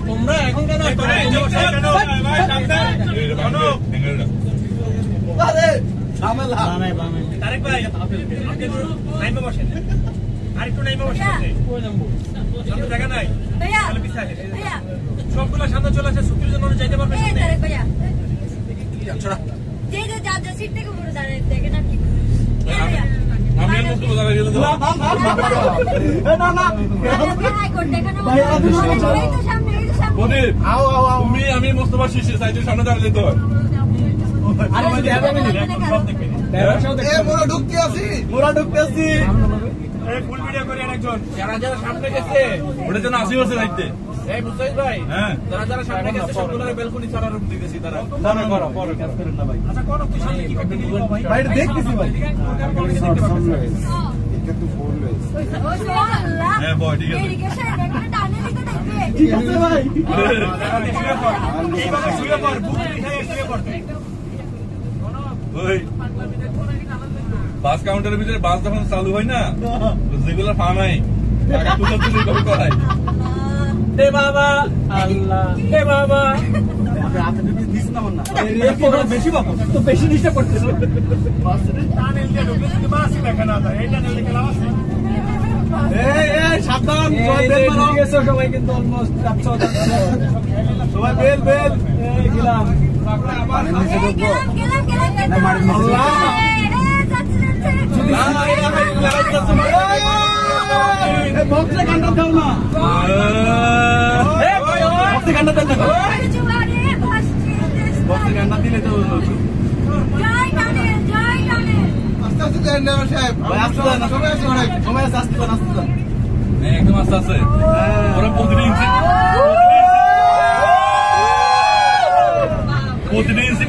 তোমরা এখন কেন তারেক ভাই নাইমে বসেন আরেকটু নাইমে বসেন সামনে জায়গা নাই সবগুলো সামনে চলে আসে ছুটির জন্য যাইতে পারবে সিট থেকে পুরো দাঁড়িয়ে দেখে না আমি এর মতো জায়গা গেলে তো তুমি আমি মোস্তফা শিশির সাইডের সামনে দাঁড়িয়ে তো ফুল ভিডিও করে একজন যারা যারা সামনে গেছে ওটার জন্য 80 বছর দায়িত্বে এই বুঝছাই ভাই হ্যাঁ যারা যারা সামনে গেছে সবগুলোর বেলকনি ছাড়া রূপ দিতেছি তারা দামে করো পরে কাজ করেন না ভাই আচ্ছা কোন তুই সামনে কি করতে দিবি ভাই ভাই দেখতেছি ভাই এটা তো ফোন লইছ হ্যাঁ ভাই ঠিক আছে ঠিক আছে ভাই এইভাবে শুয়ে পড় বুক লিখায় শুয়ে পড় ওই বাস কাউন্টারের ভিতরে বাস যখন চালু হয় না যেগুলো ফানাই টাকা তুলে তুলে কবে করায় এ বাবা আল্লাহ এ বাবা আমরা হাতে দিস না মন না এই প্রোগ্রাম বেশি বাবা তো বেশি নিচে পড়তেছ বাসে টানেল দিয়ে ঢুকলে যদি বাসই দেখা না যায় এটা নেলে কি লাভ আছে এই সাবধান জয় বেল মারো গেছে সবাই কিন্তু অলমোস্ট যাচ্ছে সবাই বেল বেল এই গেলাম আমার নিচে ঢুকবো না মারি আল্লাহ বক্সে গান্ডা দাও না বক্সে গান্ডা দাও না বক্সে গান্ডা দিলে তো জয় টানে আস্তে আস্তে দেন না সাহেব ভাই আস্তে না সময় আছে আস্তে না একদম আস্তে আস্তে ওরা প্রতিদিন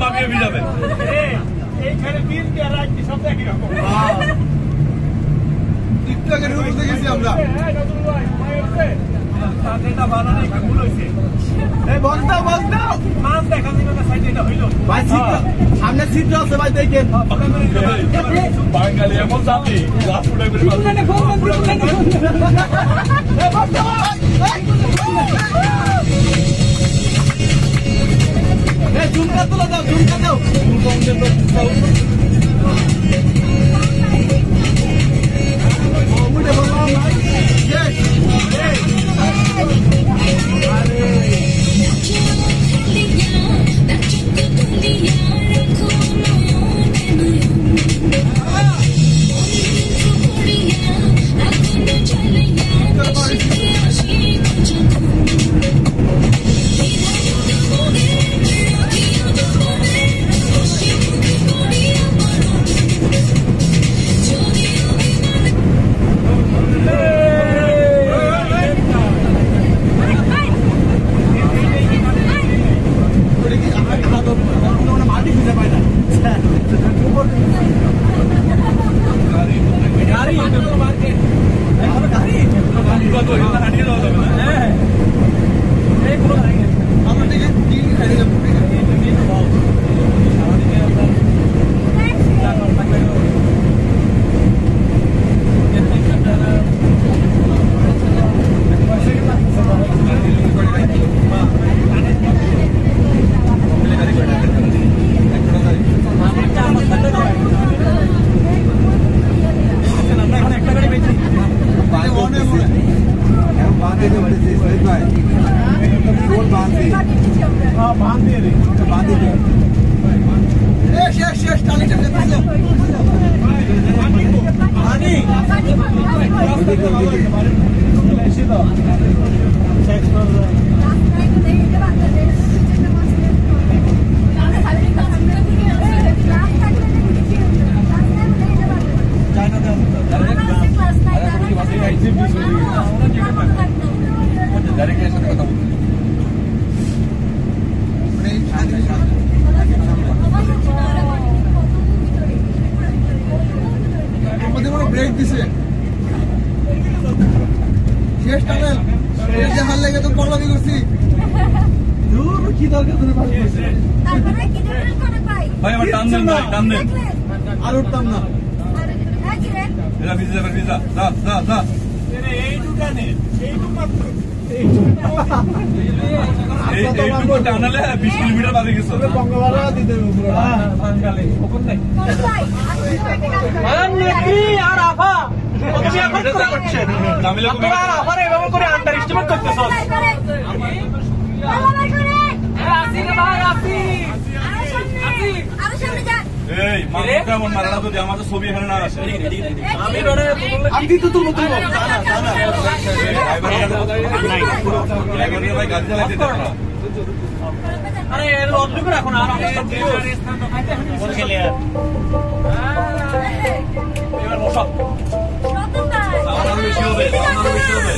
মাপিয়ে যাবে এইখানে দিন কে রাত কি সব একই রকম টিকটকে রুলস দেখেছি আমরা এটা বানানো একটু ভুল হইছে এই বস দাও মাছ দেখা দিবে না সাইডে এটা হইলো ভাই সামনে সিট আছে ভাই দেখেন বাঙালি এমন জাতি লাস্ট ফুটে করে এই বস দাও এই ঝুমকা তোলা দাও ঝুমকা দাও ব্রেক দিছে শেষ টানেল এই যে হাল লেগে তো পড়লামি করছি দূর কি ভাই আমার টান দেন ভাই, টান দেন। আর উঠতাম না। ভিজা ভিজা যাবে, ভিজা। যা যা যা। এইটুকু টানালে 20 কিলোমিটার বাদে গেছো। বঙ্গবালা দিতে হবে পুরো। বাঙালি খবর নাই আর আফা তুমি এখন করে করছেন জামিলা তুমি তোরা আর আফার এভাবে করে আন্ডার এস্টিমেট করতেছস আসি রে ভাই আসি এই মামা কেমন মারাটা যদি আমাদের ছবি এখানে না আসে। আমি ডরে আমি তো তুলবো তুলবো ভাই গাড়ি চালাইতে দেন না। আরে লজ্জা করে এখন আর অবস্থা খেলে এবার বসো আমার বেশি হবে, আমার বেশি হবে।